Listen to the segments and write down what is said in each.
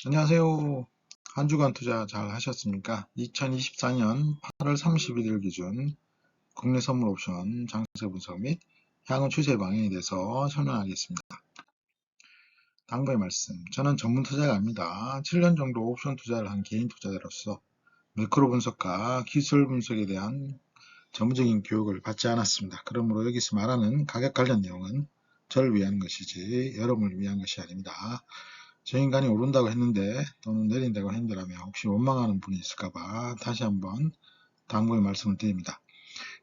안녕하세요. 한 주간 투자 잘 하셨습니까? 2024년 8월 31일 기준 국내 선물 옵션 장세 분석 및 향후 추세 방향에 대해서 설명하겠습니다. 당부의 말씀. 저는 전문 투자가 아닙니다. 7년 정도 옵션 투자를 한 개인 투자자로서 매크로 분석과 기술 분석에 대한 전문적인 교육을 받지 않았습니다. 그러므로 여기서 말하는 가격 관련 내용은 저를 위한 것이지 여러분을 위한 것이 아닙니다. 저 인간이 오른다고 했는데 또는 내린다고 했는데라면 혹시 원망하는 분이 있을까봐 다시 한번 당부의 말씀을 드립니다.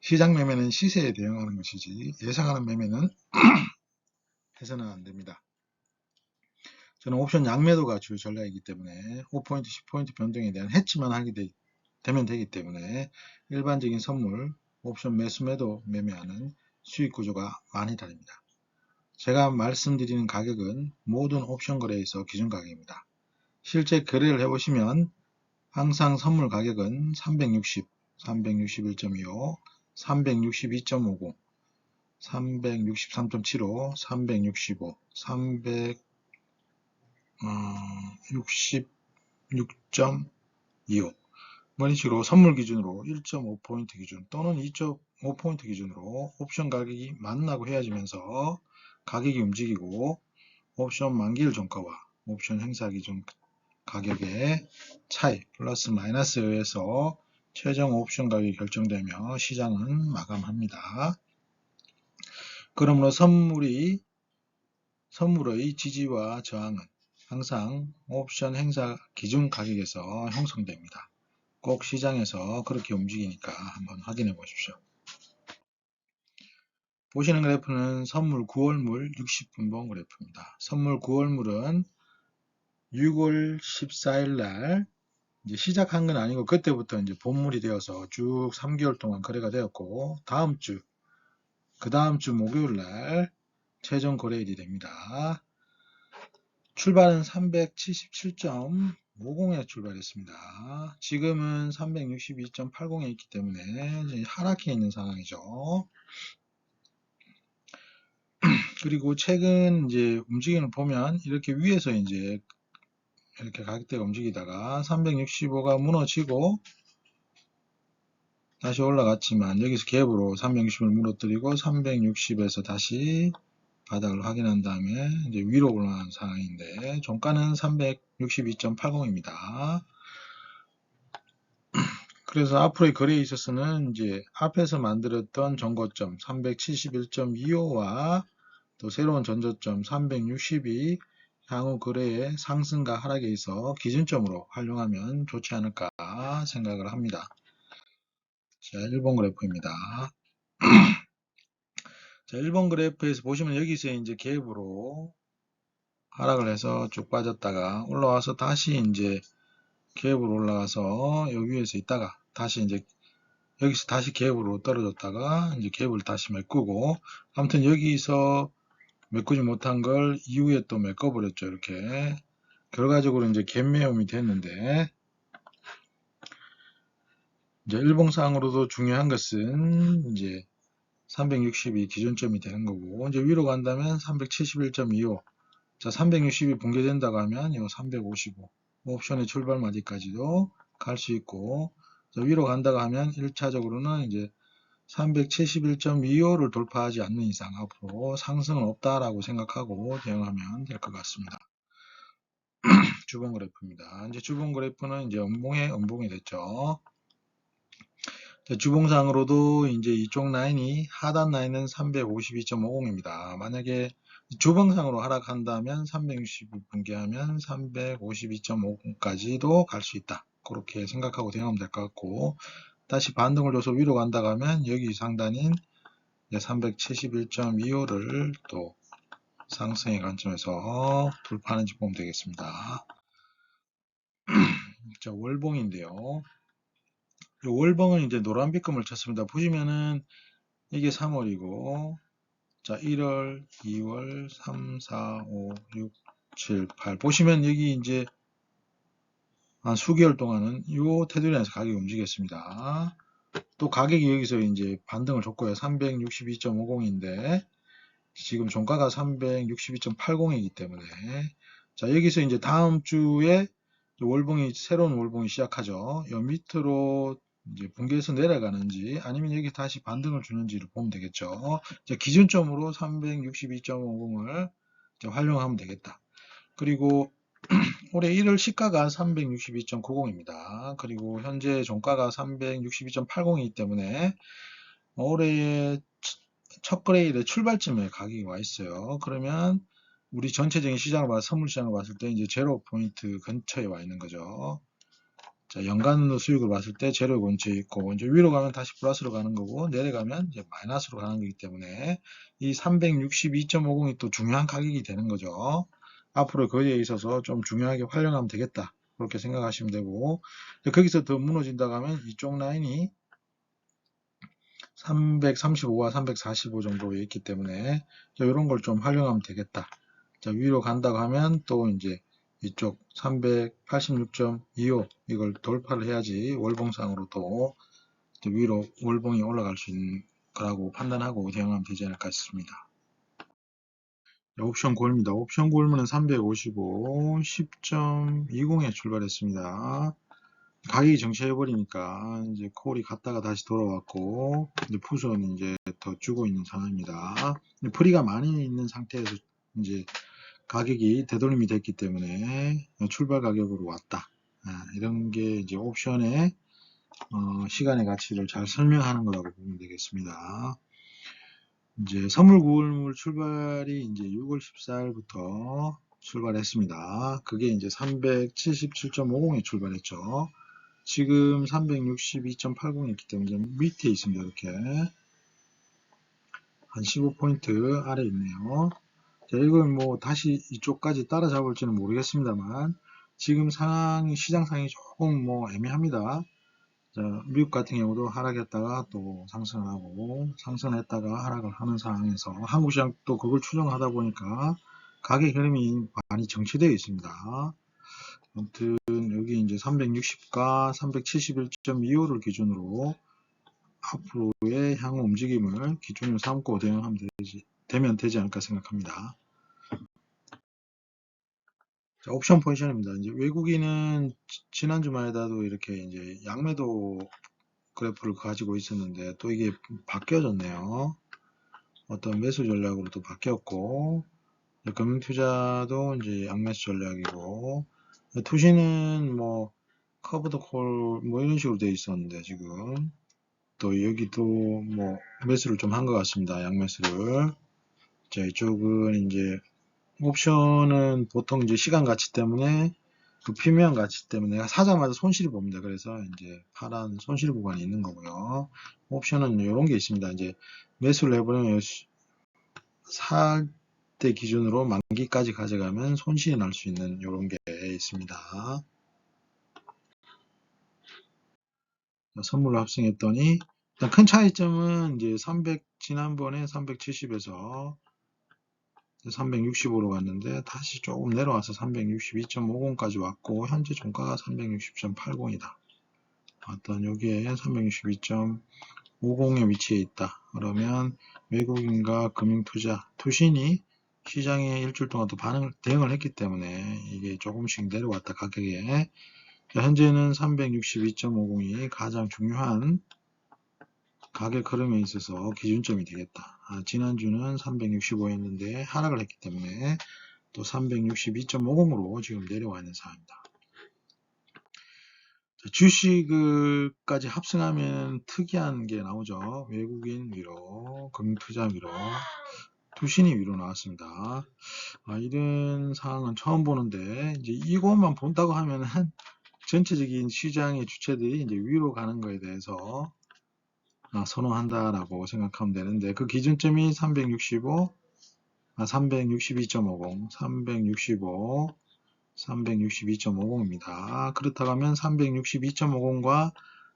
시장 매매는 시세에 대응하는 것이지 예상하는 매매는 해서는 안 됩니다. 저는 옵션 양매도가 주 전략이기 때문에 5포인트, 10포인트 변동에 대한 해치만 하게 되면 되기 때문에 일반적인 선물, 옵션 매수 매도 매매하는 수익 구조가 많이 다릅니다. 제가 말씀드리는 가격은 모든 옵션 거래에서 기준 가격입니다. 실제 거래를 해보시면 항상 선물 가격은 360, 361.25, 362.50, 363.75, 365, 366.25 이런 식으로 선물 기준으로 1.5포인트 기준 또는 2.5포인트 기준으로 옵션 가격이 만나고 헤어지면서 가격이 움직이고 옵션 만기일 종가와 옵션 행사 기준 가격의 차이 플러스 마이너스에 의해서 최종 옵션 가격이 결정되며 시장은 마감합니다. 그러므로 선물의 지지와 저항은 항상 옵션 행사 기준 가격에서 형성됩니다. 꼭 시장에서 그렇게 움직이니까 한번 확인해 보십시오. 보시는 그래프는 선물 9월물 60분봉 그래프입니다. 선물 9월물은 6월 14일 날 이제 시작한 건 아니고 그때부터 이제 본물이 되어서 쭉 3개월 동안 거래가 되었고 그 다음 주 목요일 날 최종 거래일이 됩니다. 출발은 377.50에 출발했습니다. 지금은 362.80에 있기 때문에 이제 하락해 있는 상황이죠. 그리고 최근 이제 움직임을 보면 이렇게 위에서 이제 이렇게 가격대가 움직이다가 365가 무너지고 다시 올라갔지만 여기서 갭으로 360을 무너뜨리고 360에서 다시 바닥을 확인한 다음에 이제 위로 올라간 상황인데 종가는 362.80입니다. 그래서 앞으로의 거래에 있어서는 이제 앞에서 만들었던 전고점 371.25와 또 새로운 전저점 360이 향후 거래의 상승과 하락에 있어 기준점으로 활용하면 좋지 않을까 생각을 합니다. 자, 1번 그래프입니다. 자, 1번 그래프에서 보시면 여기서 이제 갭으로 하락을 해서 쭉 빠졌다가 올라와서 다시 이제 갭으로 올라가서 여기 위에서 있다가 다시 이제 여기서 다시 갭으로 떨어졌다가 이제 갭을 다시 메꾸고 아무튼 여기서 메꾸지 못한 걸 이후에 또 메꿔버렸죠. 이렇게 결과적으로 이제 갭 매움이 됐는데 이제 일봉상으로도 중요한 것은 이제 360이 기준점이 되는 거고 이제 위로 간다면 371.25 자 360이 붕괴된다고 하면 이 355 옵션의 출발 마디까지도 갈 수 있고 위로 간다고 하면 1차적으로는 이제 371.25를 돌파하지 않는 이상 앞으로 상승은 없다라고 생각하고 대응하면 될 것 같습니다. 주봉 그래프입니다. 이제 주봉 그래프는 이제 음봉이 됐죠. 주봉상으로도 이제 이쪽 라인이 하단 라인은 352.50입니다. 만약에 주봉상으로 하락한다면 360을 붕괴하면 352.50까지도 갈 수 있다. 그렇게 생각하고 대응하면 될 것 같고 다시 반등을 줘서 위로 간다고 하면 여기 상단인 371.25를 또 상승의 관점에서 돌파하는지 보면 되겠습니다. 자, 월봉인데요. 월봉은 이제 노란빛금을 쳤습니다. 보시면은 이게 3월이고 자 1월, 2월, 3, 4, 5, 6, 7, 8 보시면 여기 이제 한 수개월 동안은 이 테두리 안에서 가격이 움직였습니다. 또 가격이 여기서 이제 반등을 줬고요. 362.50인데 지금 종가가 362.80이기 때문에 자, 여기서 이제 다음 주에 월봉이, 새로운 월봉이 시작하죠. 요 밑으로 이제 붕괴해서 내려가는지 아니면 여기 다시 반등을 주는지를 보면 되겠죠. 이제 기준점으로 362.50을 활용하면 되겠다. 그리고 올해 1월 시가가 362.90입니다. 그리고 현재 종가가 362.80이기 때문에 올해의 첫 거래일의 출발점에 가격이 와 있어요. 그러면 우리 전체적인 시장을 봐서, 선물 시장을 봤을 때 이제 제로 포인트 근처에 와 있는 거죠. 자, 연간 수익을 봤을 때 제로 근처에 있고, 이제 위로 가면 다시 플러스로 가는 거고, 내려가면 이제 마이너스로 가는 거기 때문에 이 362.50이 또 중요한 가격이 되는 거죠. 앞으로 거기에 있어서 좀 중요하게 활용하면 되겠다. 그렇게 생각하시면 되고, 거기서 더 무너진다고 하면 이쪽 라인이 335와 345 정도에 있기 때문에 이런 걸 좀 활용하면 되겠다. 자, 위로 간다고 하면 또 이제 이쪽 386.25 이걸 돌파를 해야지 월봉상으로 또 위로 월봉이 올라갈 수 있는 거라고 판단하고 대응하면 되지 않을까 싶습니다. 옵션 골입니다. 옵션 골문은 355, 10.20에 출발했습니다. 가격이 정체해버리니까 이제 콜이 갔다가 다시 돌아왔고, 이제 푸드는 이제 더 주고 있는 상황입니다. 프리가 많이 있는 상태에서 이제 가격이 되돌림이 됐기 때문에 출발 가격으로 왔다. 이런 게 이제 옵션의 시간의 가치를 잘 설명하는 거라고 보면 되겠습니다. 이제 선물 구울물 출발이 이제 6월 14일부터 출발했습니다. 그게 이제 377.50에 출발했죠. 지금 362.80이 있기 때문에 밑에 있습니다. 이렇게 한 15포인트 아래 있네요. 자, 이걸 뭐 다시 이쪽까지 따라잡을지는 모르겠습니다만 지금 상황이, 시장 상황이 조금 뭐 애매합니다. 자, 미국 같은 경우도 하락했다가 또 상승하고 상승했다가 하락을 하는 상황에서 한국 시장도 그걸 추정하다 보니까 가격 흐름이 많이 정체되어 있습니다. 아무튼 여기 이제 360과 371.25를 기준으로 앞으로의 향후 움직임을 기준으로 삼고 대응하면 되지 않을까 생각합니다. 자, 옵션 포지션입니다. 이제 외국인은 지난 주말에도 이렇게 이제 양매도 그래프를 가지고 있었는데 또 이게 바뀌어졌네요. 어떤 매수 전략으로 또 바뀌었고, 금융투자도 이제 양매수 전략이고, 투시는 뭐 커브드 콜 뭐 이런 식으로 되어 있었는데 지금 또 여기도 뭐 매수를 좀 한 것 같습니다. 양매수를. 자, 이쪽은 이제 옵션은 보통 이제 시간 가치 때문에 그 피면 가치 때문에 내가 사자마자 손실이 봅니다. 그래서 이제 파란 손실 구간이 있는 거고요. 옵션은 이런 게 있습니다. 이제 매수를 해버리면 살 때 기준으로 만기까지 가져가면 손실이 날 수 있는 이런 게 있습니다. 선물로 합승했더니 큰 차이점은 이제 300 지난번에 370에서 365로 갔는데 다시 조금 내려와서 362.50까지 왔고 현재 종가가 360.80이다. 어떤 여기에 362.50의 위치에 있다. 그러면 외국인과 금융투자, 투신이 시장에 일주일 동안 또 대응을 했기 때문에 이게 조금씩 내려왔다 가격에. 현재는 362.50이 가장 중요한 가격 흐름에 있어서 기준점이 되겠다. 지난주는 365였는데 하락을 했기 때문에 또 362.50으로 지금 내려와 있는 상황입니다. 주식을까지 합승하면 특이한 게 나오죠. 외국인 위로, 금융투자 위로, 투신이 위로 나왔습니다. 이런 상황은 처음 보는데 이제 이것만 본다고 하면은 전체적인 시장의 주체들이 이제 위로 가는 거에 대해서 선호한다라고 생각하면 되는데 그 기준점이 365, 362.50, 365, 362.50입니다. 그렇다고 하면 362.50과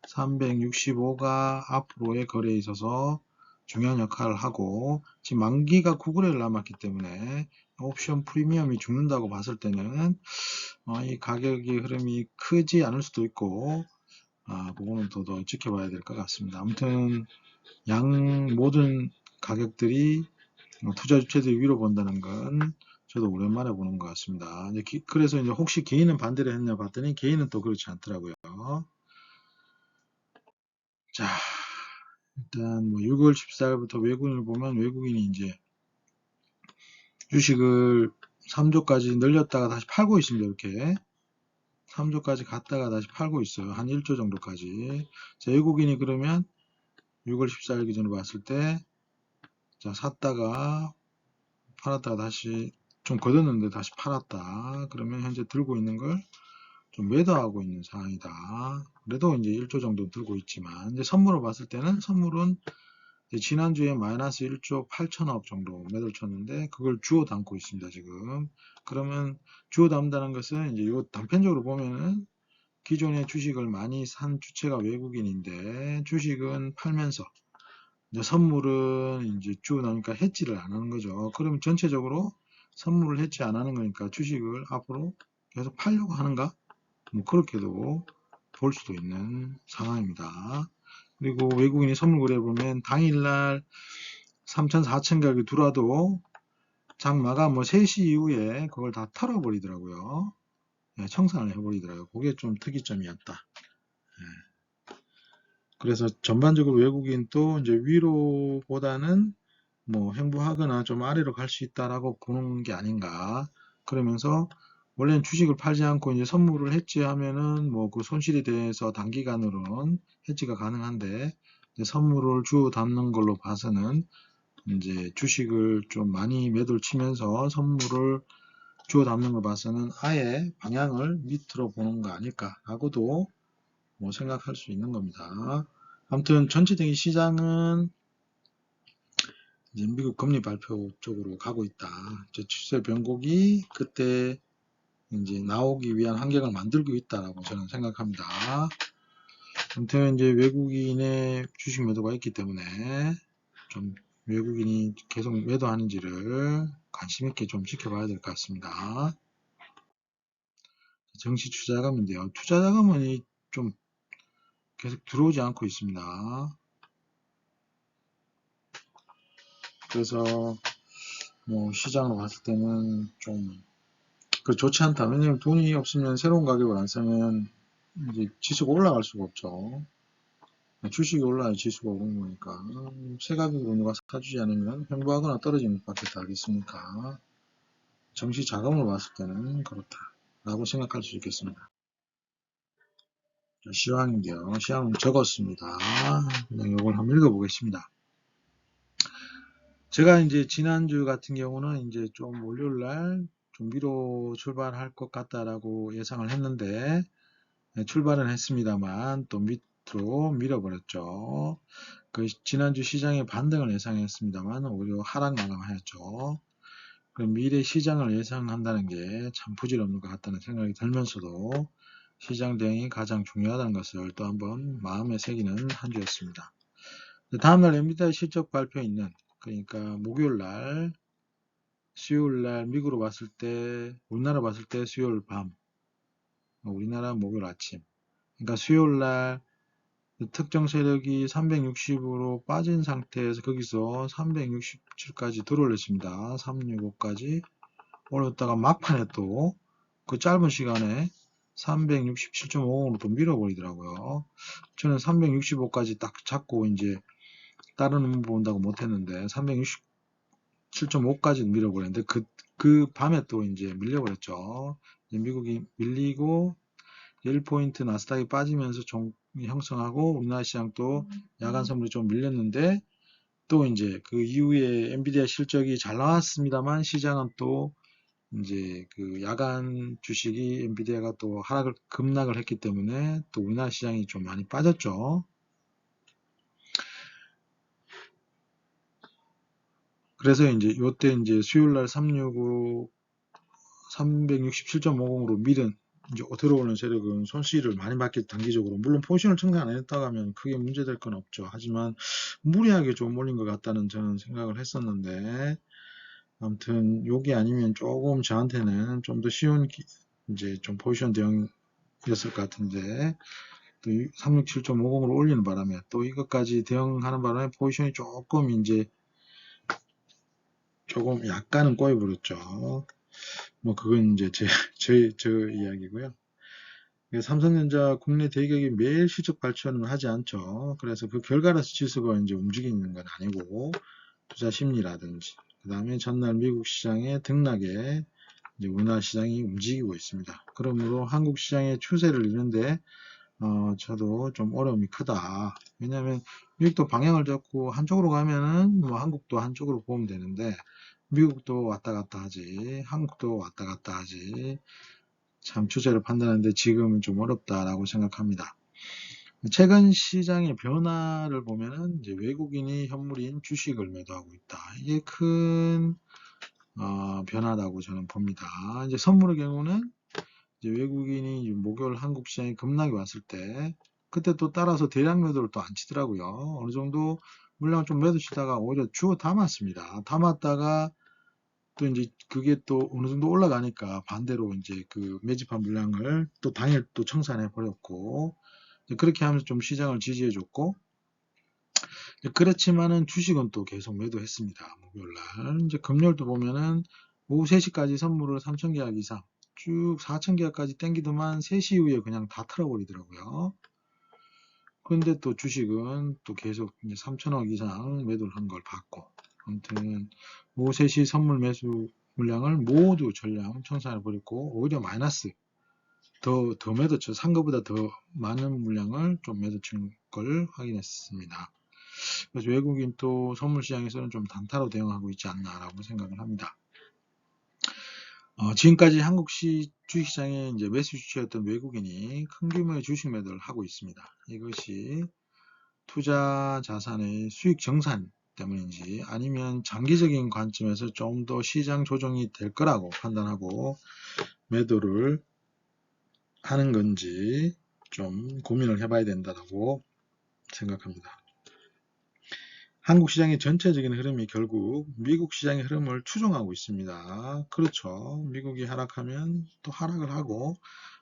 365가 앞으로의 거래에 있어서 중요한 역할을 하고 지금 만기가 9거래일 남았기 때문에 옵션 프리미엄이 죽는다고 봤을 때는 이 가격의 흐름이 크지 않을 수도 있고 그거는 더 지켜봐야 될 것 같습니다. 아무튼 모든 가격들이 투자 주체들이 위로 본다는 건 저도 오랜만에 보는 것 같습니다. 그래서 이제 혹시 개인은 반대를 했냐 봤더니 개인은 또 그렇지 않더라고요. 자, 일단 뭐 6월 14일부터 외국인을 보면 외국인이 이제 주식을 3조까지 늘렸다가 다시 팔고 있습니다. 이렇게 3조까지 갔다가 다시 팔고 있어요. 한 1조 정도까지. 자, 외국인이 그러면 6월 14일 기준으로 봤을 때, 자, 샀다가 팔았다가 다시 좀 걷었는데 다시 팔았다. 그러면 현재 들고 있는 걸 좀 매도하고 있는 상황이다. 그래도 이제 1조 정도 들고 있지만, 이제 선물을 봤을 때는 선물은 지난주에 마이너스 1조 8천억 정도 매도를 쳤는데, 그걸 주워 담고 있습니다, 지금. 그러면 주워 담는다는 것은 이제 이거 단편적으로 보면은 기존의 주식을 많이 산 주체가 외국인인데, 주식은 팔면서, 이제 선물은 이제 주워 담으니까 해지를 안 하는 거죠. 그러면 전체적으로 선물을 해지 안 하는 거니까 주식을 앞으로 계속 팔려고 하는가? 뭐 그렇게도 볼 수도 있는 상황입니다. 그리고 외국인이 선물 거래 보면 당일날 3천, 4천 가격이 들어와도 장 마감 뭐 3시 이후에 그걸 다 털어버리더라고요. 청산을 해버리더라고요. 그게 좀 특이점이었다. 그래서 전반적으로 외국인 또 이제 위로보다는 뭐 횡보하거나 좀 아래로 갈 수 있다라고 보는 게 아닌가. 그러면서 원래는 주식을 팔지 않고 이제 선물을 해지하면은 뭐 그 손실에 대해서 단기간으로는 해지가 가능한데, 이제 선물을 주워 담는 걸로 봐서는 이제 주식을 좀 많이 매도를 치면서 선물을 주워 담는 걸 봐서는 아예 방향을 밑으로 보는 거 아닐까라고도 뭐 생각할 수 있는 겁니다. 아무튼 전체적인 시장은 이제 미국 금리 발표 쪽으로 가고 있다. 이제 추세 변곡이 그때 이제 나오기 위한 환경을 만들고 있다라고 저는 생각합니다. 아무튼 이제 외국인의 주식 매도가 있기 때문에 좀 외국인이 계속 매도하는지를 관심 있게 좀 지켜봐야 될 것 같습니다. 정시 투자자금인데요. 투자자금은 좀 계속 들어오지 않고 있습니다. 그래서 뭐 시장으로 봤을 때는 좀 좋지 않다. 왜냐면 돈이 없으면 새로운 가격을 안 사면 이제 지수가 올라갈 수가 없죠. 주식이 올라야 지수가 오르는 거니까. 새 가격으로 누가 사주지 않으면 횡보하거나 떨어지는 것밖에 다르겠습니까? 정시 자금을 봤을 때는 그렇다라고 생각할 수 있겠습니다. 시황인데요. 시황은 적었습니다. 그냥 이걸 한번 읽어보겠습니다. 제가 이제 지난주 같은 경우는 이제 좀 월요일날 좀 위로 출발할 것 같다라고 예상을 했는데, 출발은 했습니다만 또 밑으로 밀어버렸죠. 그 지난주 시장의 반등을 예상했습니다만 오히려 하락 마감하였죠. 그럼 미래 시장을 예상한다는 게 참 부질없는 것 같다는 생각이 들면서도 시장 대응이 가장 중요하다는 것을 또 한번 마음에 새기는 한 주였습니다. 다음날 엔비디아 실적 발표 있는, 그러니까 목요일날, 수요일날 미국으로 봤을 때, 우리나라 봤을 때 수요일 밤, 우리나라 목요일 아침, 그러니까 수요일날 특정 세력이 360으로 빠진 상태에서 거기서 367까지 들어올렸습니다. 365까지 올렸다가 막판에 또 그 짧은 시간에 367.50으로 또 밀어버리더라고요. 저는 365까지 딱 잡고 이제 다른 업무 본다고 못했는데 367.5까지 밀어버렸는데 그 밤에 또 이제 밀려버렸죠. 미국이 밀리고 1포인트 나스닥이 빠지면서 형성하고 우리나라 시장 또 야간 선물이 좀 밀렸는데, 또 이제 그 이후에 엔비디아 실적이 잘 나왔습니다만 시장은 또 이제 그 야간 주식이 엔비디아가 또 급락을 했기 때문에 또 우리나라 시장이 좀 많이 빠졌죠. 그래서 이제 요때 이제 수요일날 367.50으로 밀은 이제 들어오는 세력은 손실을 많이 받겠죠, 단기적으로. 물론 포지션을 청산 안 했다고 하면 크게 문제될 건 없죠. 하지만 무리하게 좀 올린 것 같다는 저는 생각을 했었는데, 아무튼 요게 아니면 조금 저한테는 좀 더 쉬운 이제 좀 포지션 대응이었을 것 같은데, 또 367.50으로 올리는 바람에 또 이것까지 대응하는 바람에 포지션이 조금 약간은 꼬여버렸죠. 뭐 그건 이제 저 이야기고요. 삼성전자 국내 대기업이 매일 실적 발표는 하지 않죠. 그래서 그 결과라서 지수가 이제 움직이는 건 아니고 투자 심리라든지 그 다음에 전날 미국 시장의 등락에 이제 우리나라 시장이 움직이고 있습니다. 그러므로 한국 시장의 추세를 읽는데 저도 좀 어려움이 크다. 왜냐하면 미국도 방향을 잡고 한쪽으로 가면은 뭐 한국도 한쪽으로 보면 되는데 미국도 왔다 갔다 하지 한국도 왔다 갔다 하지 참 추세를 판단하는데 지금은 좀 어렵다라고 생각합니다. 최근 시장의 변화를 보면은 이제 외국인이 현물인 주식을 매도하고 있다. 이게 큰 변화라고 저는 봅니다. 이제 선물의 경우는 이제 외국인이 목요일 한국 시장에 급락이 왔을 때 그때 또 따라서 대량 매도를 또 안 치더라고요. 어느 정도 물량을 좀 매도 치다가 오히려 주워 담았습니다. 담았다가 또 이제 그게 또 어느 정도 올라가니까 반대로 이제 그 매집한 물량을 또 당일 또 청산해 버렸고 그렇게 하면서 좀 시장을 지지해 줬고 그렇지만은 주식은 또 계속 매도했습니다. 목요일날 이제 금요일도 보면은 오후 3시까지 선물을 3,000계약 이상 쭉 4,000계약까지 땡기더만 3시 이후에 그냥 다 털어버리더라고요. 근데 또 주식은 또 계속 이제 3,000억 이상 매도를 한 걸 봤고 아무튼 오후 3시 선물 매수 물량을 모두 전량 청산해 버렸고 오히려 마이너스 더 매도쳐 산 것보다 더 많은 물량을 좀 매도친 걸 확인했습니다. 그래서 외국인 또 선물 시장에서는 좀 단타로 대응하고 있지 않나라고 생각을 합니다. 지금까지 한국 주식시장에 이제 매수 주체였던 외국인이 큰 규모의 주식 매도를 하고 있습니다. 이것이 투자 자산의 수익 정산 때문인지 아니면 장기적인 관점에서 좀 더 시장 조정이 될 거라고 판단하고 매도를 하는 건지 좀 고민을 해봐야 된다고 생각합니다. 한국 시장의 전체적인 흐름이 결국 미국 시장의 흐름을 추종하고 있습니다. 그렇죠. 미국이 하락하면 또 하락을 하고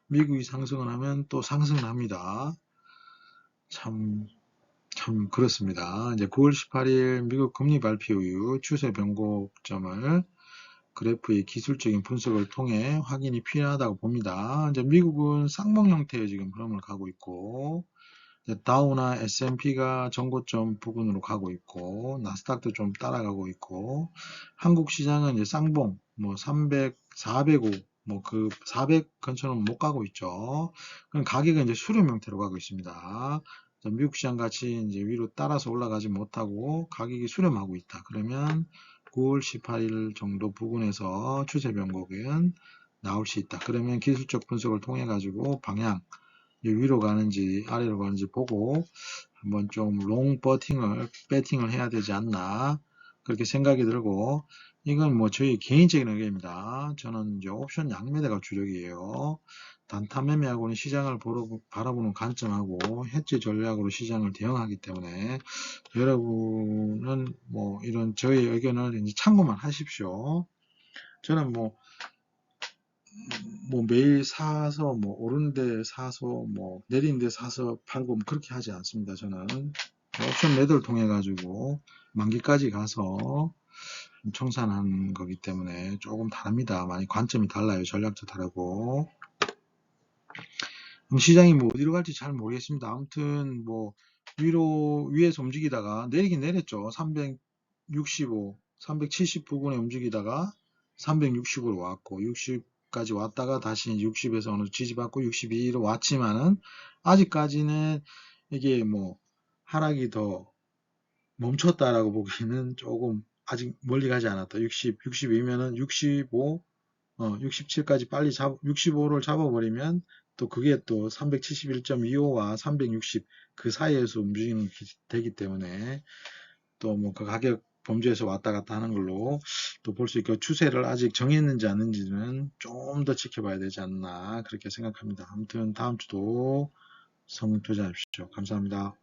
미국이 상승을 하면 또 상승을 합니다. 참 그렇습니다. 이제 9월 18일 미국 금리 발표 이후 추세 변곡점을 그래프의 기술적인 분석을 통해 확인이 필요하다고 봅니다. 이제 미국은 쌍봉 형태의 지금 흐름을 가고 있고 다우나 S&P가 전고점 부근으로 가고 있고 나스닥도 좀 따라가고 있고 한국 시장은 이제 쌍봉 뭐 300, 405 뭐 그 400 근처는 못 가고 있죠. 그럼 가격은 이제 수렴 형태로 가고 있습니다. 미국 시장 같이 이제 위로 따라서 올라가지 못하고 가격이 수렴하고 있다. 그러면 9월 18일 정도 부근에서 추세 변곡은 나올 수 있다. 그러면 기술적 분석을 통해 가지고 방향 위로 가는지 아래로 가는지 보고 한번 좀 롱 배팅을 해야 되지 않나 그렇게 생각이 들고 이건 뭐 저희 개인적인 의견입니다. 저는 이제 옵션 양매대가 주력이에요. 단타 매매하고는 시장을 바라보는 관점하고 해지 전략으로 시장을 대응하기 때문에 여러분은 뭐 이런 저희 의견을 이제 참고만 하십시오. 저는 뭐 매일 사서 뭐 오르는 데 사서 뭐 내리는 데 사서 팔고 뭐 그렇게 하지 않습니다. 저는 옵션 매도를 통해 가지고 만기까지 가서 청산한 거기 때문에 조금 다릅니다. 많이 관점이 달라요. 전략도 다르고 시장이 뭐 어디로 갈지 잘 모르겠습니다. 아무튼 뭐 위에서 움직이다가 내리긴 내렸죠. 365, 370 부근에 움직이다가 360으로 왔고 60까지 왔다가 다시 60에서 어느 지지받고 62로 왔지만은 아직까지는 이게 뭐 하락이 더 멈췄다라고 보기에는 조금 아직 멀리 가지 않았다. 62면은 65, 67까지 빨리 65를 잡아버리면 또 그게 또 371.25와 360 그 사이에서 움직이는 되기 때문에 또 뭐 그 가격 범주에서 왔다 갔다 하는 걸로 또 볼 수 있고 추세를 아직 정했는지 아닌지는 좀 더 지켜봐야 되지 않나 그렇게 생각합니다. 아무튼 다음 주도 성투자하십시오. 감사합니다.